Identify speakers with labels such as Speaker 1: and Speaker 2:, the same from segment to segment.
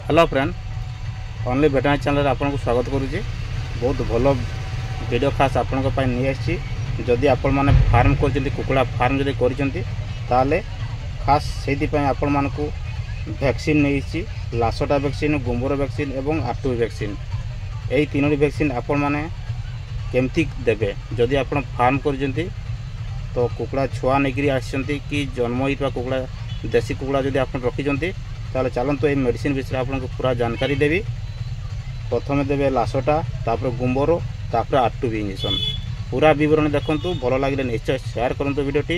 Speaker 1: Hello friend only veterinary channel आपको स्वागत करुँचे। बहुत भल वीडियो खास आपण नहीं आसी। जदि आपण मैंने फार्म कर कुकुड़ा फार्म जब कर खास से आपण मानक वैक्सीन नहीं लासोटा वैक्सीन, गुम्बर वैक्सीन एवं आरटीवी वैक्सीन, यही तीनोटी वैक्सीन आपण मैंने केमती देवे। जदि आपण फार्म कर तो कुकुड़ा छुआ नहीं आसती कि जन्म होता कुकुड़ा देसी कुकुड़ा जदि आप रखी ताले चलते ये मेडिसिन विषय आपको पूरा जानकारी देवी। प्रथम देवे लासोटा, तापर गुम्बर, तापर आरटीवी इंजेक्शन। पूरा विवरण देखूँ, भल लगे निश्चय शेयर करूँ वीडियोटी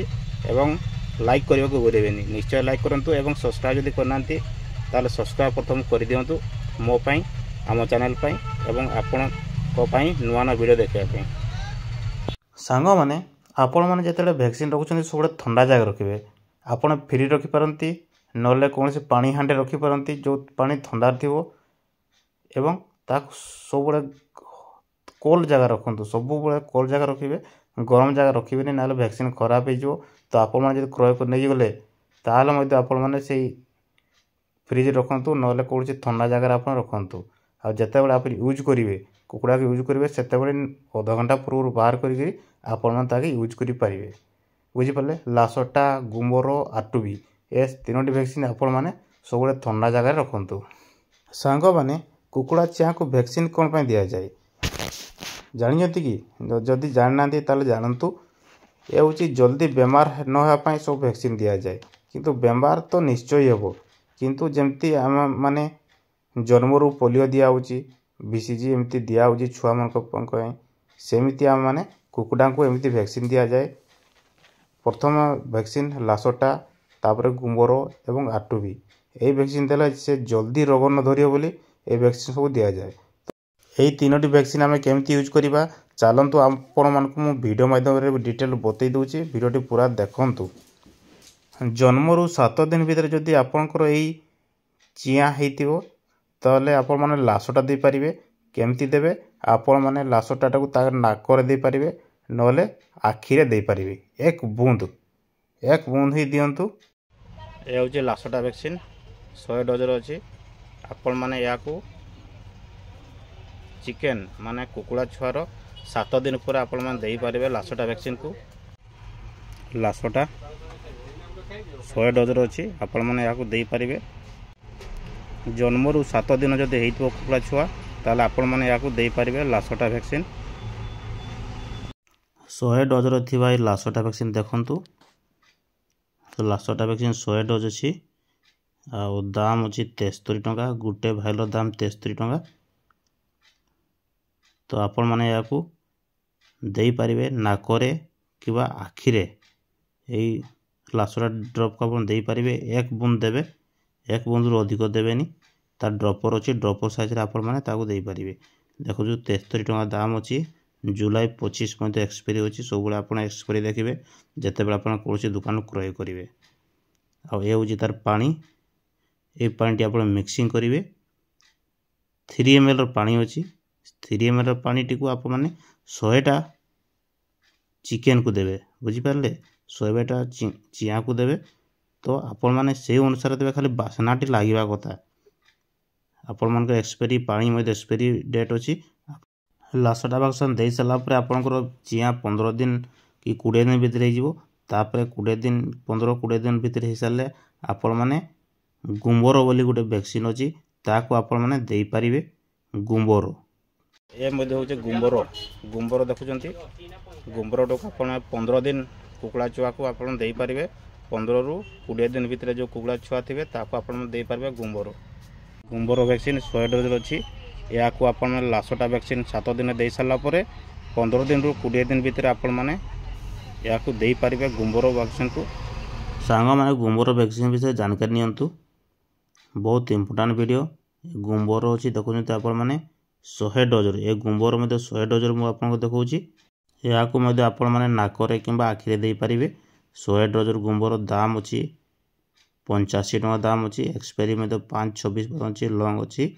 Speaker 1: एवं लाइक करने को भूलें। निश्चय लाइक करूँ एवं सब्सक्राइब जब करना ताले सब्सक्राइब प्रथम कर दिंतु मोपाई आम चैनल एवं आपण नुआ नुआ वीडियो देखापी। सांग मैंने आपण मैंने जो वैक्सीन रखुच्च सब ठंडा जगह रखिए। आपड़ फ्री रखिपारती नले कौन से पानी हांडे रखिपारती जो पानी ठंडा थी एवं सब कोल्ड जगह रखु। सब कोल्ड जगह रखिए, गरम जगह रखिए ना वैक्सीन खराब हो। तो आप क्रय कर नहीं गले आपने से फ्रिज रखु ना कौन ठंडा जगह आप रखु। आते आप यूज करेंगे कुकुड़ा यूज करेंगे से अध घंटा पूर्व बाहर कर यूज करेंगे। बुझीपारे लासोटा, गुम्बर, आरटीवी ए तीनोटी वैक्सीन आपण मैंने सब ठंडा जगह रखु। सांग मैंने कुकुड़ा चिआँ को वैक्सीन कौन पर दि जाए जानते कि जदि जाना जानतु। ये हूँ जल्दी बेमार न होगापाई सब वैक्सीन दि जाए, किंतु बेमार तो निश्चय हे। किंतु जमती आम माने जन्मरू पोलियो दिखाऊँगी, बीसीजी एमती दिखाऊँगी छुआ मान सेमती आम माने कुकुड़ा को एमती वैक्सीन दि जाए। प्रथम वैक्सीन लासोटा, तापर गुम्बर एवं आरटीवी यही वैक्सीन देला से जल्दी रोग न धरियो बोली ए वैक्सीन सब दि जाए। यही तीनोटी वैक्सीन आम केमती यूज करवा चलतु आपण मानक मु वीडियो माध्यम डिटेल बतई दूची। वीडियोटी पूरा देखंतु। जन्मरू 7 दिन भीतर जदि आपणकर यही चिआँ होइतिबो ताले आपण माने लासोटा दे पारिबे। केमती देबे आपण माने लासोटा को तार नाक रे दे पारिबे नले आखि रे दे पारिबे। एक बूंद ही दियंतु। ये हूँ लासोटा वैक्सीन 100 डोजर अच्छी। आपण माने या चिकेन माने कुकुड़ा छुआर 7 दिन पर आपण माने दे पारिबे लासोटा वैक्सीन को। लासोटा 100 डोजर अच्छी आपण माने या दे पारिबे। जन्मरू 7 दिन जदि हेइतो कुकुड़ा छुआ ताले आपण माने या दे पारिबे लासोटा वैक्सीन। 100 डोजर थिबा ए लासोटा वैक्सीन देखंतु। तो लासोटा वैक्सीन 100 डोज अच्छी आउ दाम अच्छी 73 टंका। गोटे भाइलर दाम 73 टंका। तो आपण माने या दे पारिबे नाकरे किबा आखिरे यही लासोटा ड्रप को आप दे पारिबे। एक बूंद देबे, एक बूंद रु अधिक देबेनी। तार ड्रपर अच्छी ड्रपर साइज रे आपण माने ताको दे पारिबे। देखो 73 टंका दाम अच्छी। जुलाई 25 मध्य एक्सपायरी होची। सब आप एक्सपायरी देखिए जिते बड़े आप कौन दुकान क्रय करेंगे। आउ ये हूँ तार पानी, ये पानी आप मिक्सिंग करेंगे। 3 ml पानी अच्छी। 3 ml पानी टी को आप मैंने 100टा चिकेन को देवे। बुझीपारे 100टा चिआँ को देवे। तो आपण मैंने से अनुसार देवे, खाली बासनाटी लगे कथा। आपण मान एक्सपायरी पानी मध्य एक्सपायरी डेट अच्छी। लासोटा वैक्सीन दे सारापर आपंकर चिआँ 15 दिन कि 20 दिन भितर होपर 20 दिन 15-20 दिन भितर हो सारे आपण मैंने गुम्बर बोली गोटे वैक्सीन अच्छी ताको आपण मैंने दे पारिबे। गुम्बर ये हूँ गुम्बर देखुं। गुम्बर टाक 15 दिन कुकुड़ा छुआ को आप दे पारिबे। 15 ରୁ 20 दिन भितर जो कुकुड़ा छुआ थे ताको आप दे पारिबे गुम्बर वैक्सीन 100 डोज अच्छी। या आपण लासोटा वैक्सीन 7 दिन दे सारापर 15 दिन ରୁ 20 दिन भितर आपण मैंने या दे पारिबे गुम्बर वैक्सीन को। सांग मैंने गुम्बर वैक्सीन विषय जानकारी नियंतु। बहुत इंपोर्टेंट वीडियो। गुम्बर अच्छी देखुं आप मैंने 100 डोजर। ये गुम्बर मध्य 100 डोजर मुझे देखा। या आपण मैंने नाकरे कि आखिरे दे पारिबे। 100 डोजर गुम्बर दाम अच्छी 85 टंका दाम अच्छी। एक्सपायरी मध्य 5-26 अच्छी लंग अच्छी।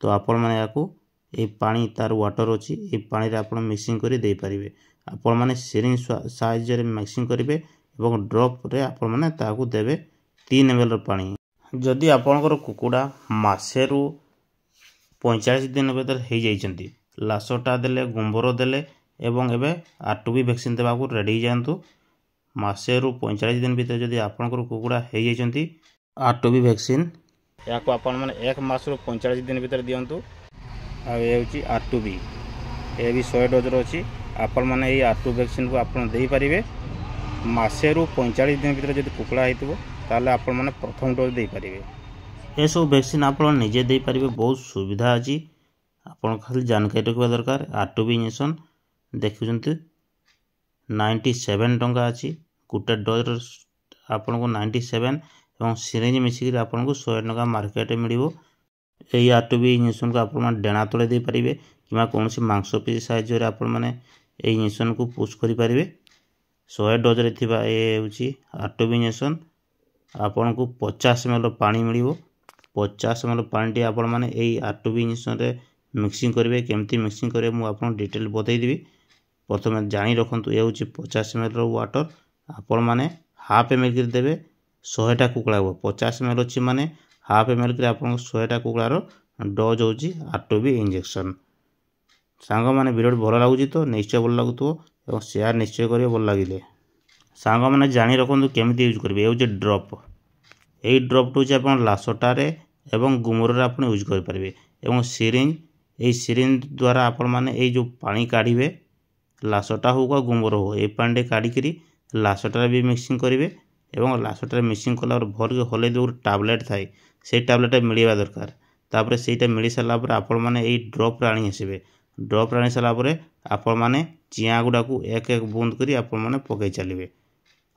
Speaker 1: तो आपण मैंने या पानी तार वाटर अच्छी ये पानी आप मिक्सिंग कर दे पारिबे। आपण मैंने सिरिंज साइज रे मिक्सिंग करेंगे और ड्रप रे आपण मैंने ताकू देवे 3 ml पानी। जदि आपणकर कुकुड़ा मासेरु 45 दिन भीतर हो जाइछंती लासटा देले गुंबर देले एवं एबे आरटीबी वैक्सीन देबाकू रेडी जांतु मासेरु 45 दिन भीतर जदि आपणकर कुकुड़ा हो जाइछंती आरटीबी वैक्सीन याको आपण माने 1 मासरु 45 दिन भीतर दियंतु आ ए होची आरटीबी ए भी 100 डोज रो अछि आपण माने ए आरटीबी वैक्सीन को आपण देई परिबे मासेरु 45 दिन भीतर जदि कुकुड़ा हेतबो ताले आपण माने प्रथम डोज देई परिबे ए सब वैक्सीन आपण निजे देई परिबे बहुत सुविधा अछि आपण खाली जानकारी रखबा दरकार आरटीबी इंजेक्शन देखुचंती 97 टंका अछि गुटे डोज आपण को 97 एवं सिरिंज मिसिक आपन को 100 टका मार्केट मिलिबो एई आरटीबी इंजेक्शन को आपण माने डेना तळे दे परिबे किमा कोनसी मांसपेशी साहाय्य रे आपण माने एई इंजेक्शन को पुश करि परिबे 100 डोज रे थिबा ए होची आरटीबी इंजेक्शन आपण को 50 ml पानी मिलिबो 50 ml पानी टी आपण माने एई आरटीबी इंजेक्शन रे मिक्सिंग करिवे केमती मिक्सिंग करिवे मु आपण डिटेल बतै देबी प्रथमे जानि रखंतु ए होची 50 ml रो वाटर आपण माने हाफ ml कर देबे 100 टा कुकुड़ा 50 ml अछि माने हाफ ml कर आपण 100 टा कुकुड़ा रो डोज होची आरटीबी इंजेक्शन सांग माने वीडियो भलो लागुची तो निश्चय भलो लागुतो और शेयर निश्चय करियो भलो लागिले सांग माने जानि रखंतु केमती यूज करबे ए होची ड्रॉप एई ड्रॉप होची आपण लासटा रे एवं गुमर रे आपण यूज कर परिबे एवं सिरिंज एई सिरिंज द्वारा आपण माने एई जो पानी काढिबे लासटा हो का गुमर हो ए पानी काढी करी लासटा रे भी मिक्सिंग करिवे एवं लासटा रे मिक्सिंग कला और भर के होले जो टैबलेट थाए से टैबलेट मिलिबा दरकार तापर सेटा मिली सला पर आपण माने एई ड्रॉप राणी हसिबे ड्रॉप राणी सला पर आपण माने चिया गुडा को एक एक बूंद करी आपण माने पकई चलिबे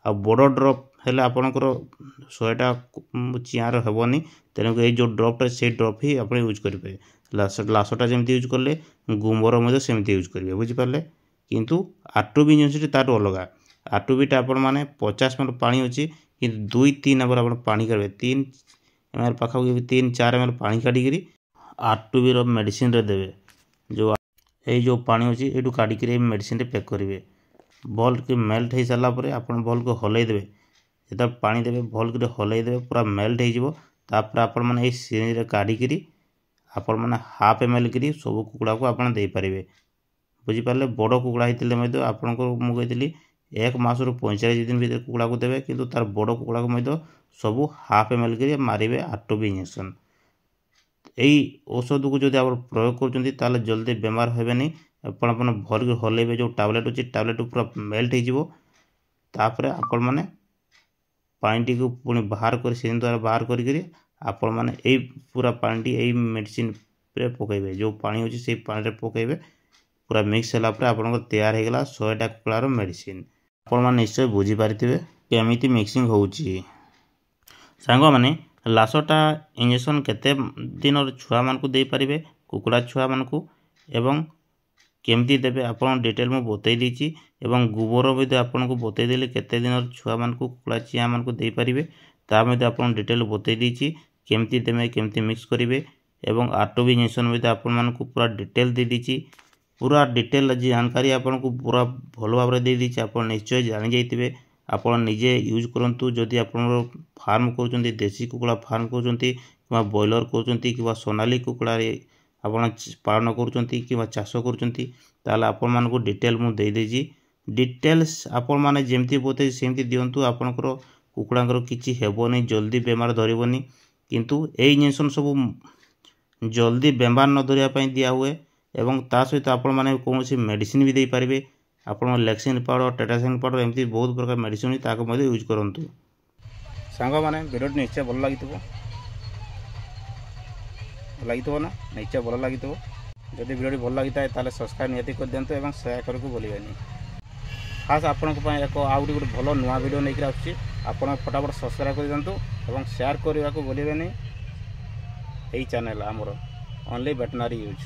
Speaker 1: आ बड़ ड्रॉप हेले आपणकर 100 टा चियार हेबनी तेणुक ये जो ड्रॉप से ड्रॉप ही आप यूज करेंगे लासटा जमी यूज कले गुमर सेमती यूज करेंगे बुझिपारे किंतु आरटीबी इंजेक्शन तार अलग आरटीबीटा आपण मैंने 50 ml पानी अच्छी कि 2-3 नंबर आप पानी काढ़े 3 ml पाखापाखि 3-4 ml पानी काढ़ी आरटीबी मेडिसिन देवे जो जो पानी अच्छी ये काढ़ी मेडिसिन पैक करेंगे भल के मेल्ट हो सारापर आप भल को हल्ई देवे जो पानी देवे भल के हल्ई देवे पूरा मेल्ट होपर आपण मैंने सिरिंज काढ़ी आपण मैंने हाफ ml करी सब कुकुड़ा को आप देपारे बुझिपारे बड़ कुकुड़ा होते आपको मुझे 1 मासरु 45 दिन भीतर कुकुड़ा को देवे किंतु तार बड़ कुकुड़ा को सब हाफ ml करी मारे आरटीबी इंजेक्शन यही औषध को जब आप प्रयोग कर जल्दी बेमार हेनी अपन भर के हल्ले जो टैबलेट अच्छी टैबलेट पूरा मेल्ट होपर आपण मैंने पानी को पुणी बाहर कर सिरिंज द्वारा बाहर कर मैंने पूरा पानी यही मेडिसिन पकेबे जो पानी अच्छी से पानी पकेबे पूरा मिक्स होगा आपन तैयार होगा 100 टा कुकुड़ार मेडिसिन आपण मैंने निश्चय बुझीपारे केमिति मिक्सिंग होउची सांग मैंने लासटा इंजेक्शन केते दिन छुआ मान को दे पारिबे कुकुड़ा छुआ मान को एवं केमती देवे आपन डिटेल में बतई देछि एवं गोबर भी आपन को बतई देले केते दिन छुआ मान को कुकुड़ा चिया मान को दे पारिबे ता मध्ये आपन डिटेल बतई देछि केमती देमे केमती मिक्स करिवे एवं आरटीबी इंजेक्शन भी आपन मान को पूरा डिटेल दे देछि पूरा डिटेल जानकारी आपन को पूरा भलो भाव दे देछि आपन निश्चय जानि जाइतिबे आपन निजे यूज करंतु जदि आपन फार्म करचंती देसी कुकुड़ा फार्म करचंती किबा बॉयलर करचंती किबा सोनाली कुकुड़ा रे आपण पालन करचंती किबा चाष करचंती ताला आपन मान को डिटेल मु दे देछि डिटेल्स आपन माने जेमती बोते सेमती दियंतु आपनकर कुकुड़ांकर किछि हेबोनी जल्दी बेमार धरिबोनी किंतु ए इंजेक्शन सब जल्दी बेमार न धरिया पई दिया हुए एवं ता सहित आपण माने कोनोसी मेडिसिन भी दे पारिबे आपण लेक्सिन पाउडर टेटासिन पाउडर एमती बहुत प्रकार मेडिसिन ताको मध्ये यूज करंतु सांग माने वीडियो निश्चय भल लागितो ना निश्चय भल लागितो जदि वीडियो भल लागिता ताले सब्सक्राइब नियति कर दियंतु एवं शेयर करको भूलिबेनी खास आपण को एक आउट गोटे भल नुआ वीडियो नहीं आसुची आपण फटाफट सब्सक्राइब कर दियंतु एवं शेयर करने को भूलिबेनी एई चैनल हमर ओनली वेटनरी यूज।